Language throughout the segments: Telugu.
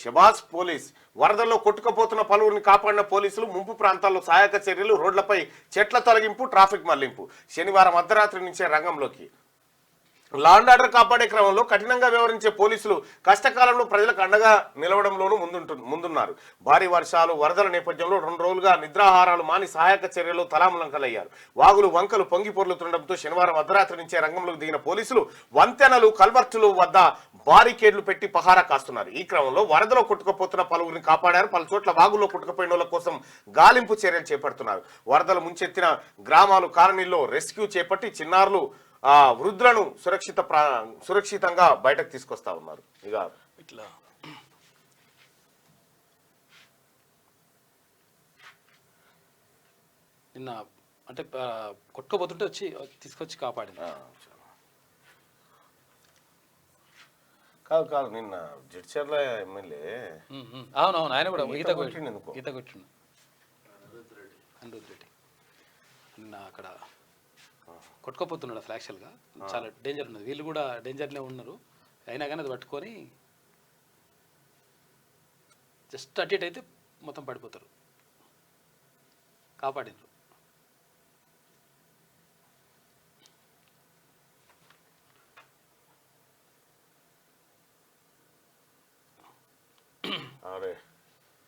షబాజ్ పోలీస్ వరదల్లో కొట్టుకుపోతున్న పలువురిని కాపాడిన పోలీసులు ముంపు ప్రాంతాల్లో సహాయక చర్యలు రోడ్లపై చెట్ల తొలగింపు ట్రాఫిక్ మళ్లింపు శనివారం అర్ధరాత్రి నుంచే రంగంలోకి లాండ్ ఆర్డర్ కాపాడే క్రమంలో కఠినంగా వ్యవహరించే పోలీసులు కష్టకాలంలో ప్రజలకు అండగా నిలవడంలోనూ ముందున్నారు. భారీ వర్షాలు వరదల నేపథ్యంలో 2 రోజులుగా నిద్రాహారాలు మాని సహాయక చర్యలు తలాములంకలయ్యారు. వాగులు వంకలు పొంగి పొర్లుతుండటంతో శనివారం అర్ధరాత్రి నుంచే రంగంలోకి దిగిన పోలీసులు వంతెనలు కల్వర్టులు వద్ద బారికేడ్లు పెట్టి పహారా కాస్తున్నారు. ఈ క్రమంలో వరదలో కొట్టుకుపోతున్న పలువురిని కాపాడారు. పలు చోట్ల వాగుల్లో కొట్టుకుపోయిన వాళ్ళ కోసం గాలింపు చర్యలు చేపడుతున్నారు. వరదలు ముంచెత్తిన గ్రామాలు కాలనీల్లో రెస్క్యూ చేపట్టి చిన్నారులు వృద్ధులను సురక్షితంగా బయటకు తీసుకొస్తా ఉన్నారు. ఇక ఇట్లా నిన్న అంటే కొట్టుకోబోతుంటే తీసుకొచ్చి కాపాడింది. కాదు నిన్న జడ్చర్ల ఎమ్మెల్యే అవునవును ఆయన కూడా ఈత కొట్టిండు అనిరుద్ రెడ్డి నిన్న అక్కడ కొట్టుకోపోతున్నాడు అసలు. యాక్చువల్గా చాలా డేంజర్ ఉన్నది. వీళ్ళు కూడా డేంజర్లో ఉన్నారు. అయినా కానీ అది పట్టుకొని జస్ట్ అటు ఇటు అయితే మొత్తం పడిపోతారు. కాపాడినరు.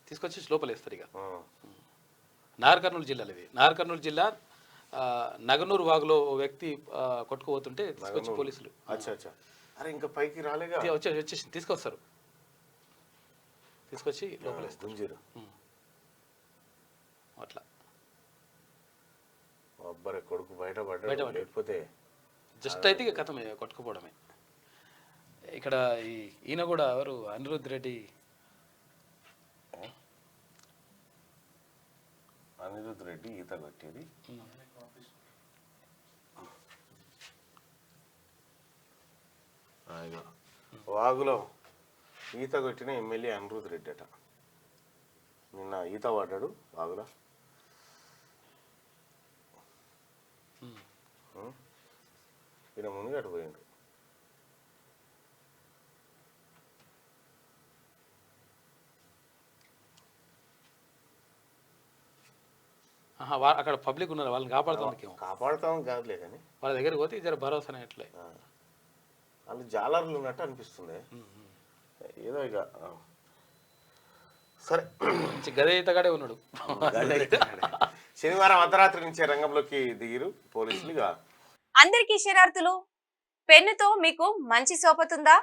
తీసుకొచ్చి లోపల వేస్తారు. ఇక నాగర్ కర్నూలు జిల్లాలో ఇది. నాగర్ కర్నూలు జిల్లా నగనూరు వాగులో వ్యక్తి కొట్టుకుపోతుంటే తీసుకొచ్చి పోలీసులు ఇంకా పైకి రాలేగా వచ్చేసి తీసుకొస్తారు. తీసుకొచ్చి లోపలేస్తారు. అట్లా కొడుకు బయట లేకపోతే జస్ట్ అయితే ఇక కథమే కొట్టుకుపోవడమే. ఇక్కడ ఈయన కూడా ఎవరు అనిరుద్ రెడ్డి ఈత కొట్టేది వాగులో ఈత కొట్టిన ఎమ్మెల్యే అనిరుద్ రెడ్డి అట. నిన్న ఈత పడ్డాడు వాగులో. ఈయన మునిగట్టు పోయిండు. అక్కడ పబ్లిక్ ఉన్నారు. వాళ్ళని కాపాడుతాం కాదులే కానీ వాళ్ళ దగ్గరికి పోతే జర భరోసా ఎట్లే వాళ్ళు జాలర్లు ఉన్నట్టు అనిపిస్తుంది. ఏదో ఇక సరే గదే ఈతగాడే ఉన్నాడు. శనివారం అర్ధరాత్రి నుంచే రంగంలోకి దిగిరు పోలీసులు. అందరికీ శరార్థులు. పెన్నుతో మీకు మంచి సోపతుందా?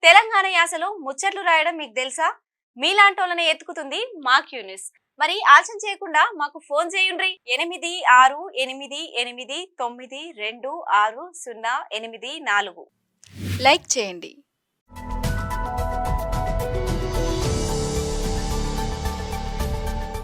తెలంగాణ యాసలో ముచ్చట్లు రాయడం మీకు తెలుసా? మీలాంటోళ్ళని ఎత్తుకుతుంది మా క్యూ న్యూస్. మరి ఆలస్యం చేయకుండా మాకు ఫోన్ చేయండి. 8688892608. లైక్ చేయండి.